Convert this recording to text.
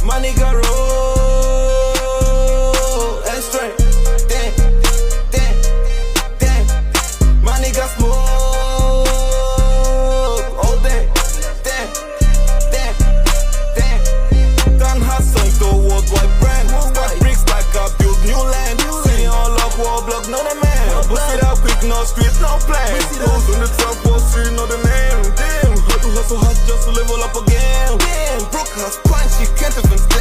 My nigga roll and straight. Damn, damn, damn. My nigga smoke all day. Damn, damn, damn. Done hustling to worldwide brand. Stack bricks like I build new land. City on lock, wall block, no the man. Bust it out quick, no street, no plan. Those on the top, Wall Street, know the name. Damn, had to hustle hard just to level up again. Damn, broke ass punch, you can't even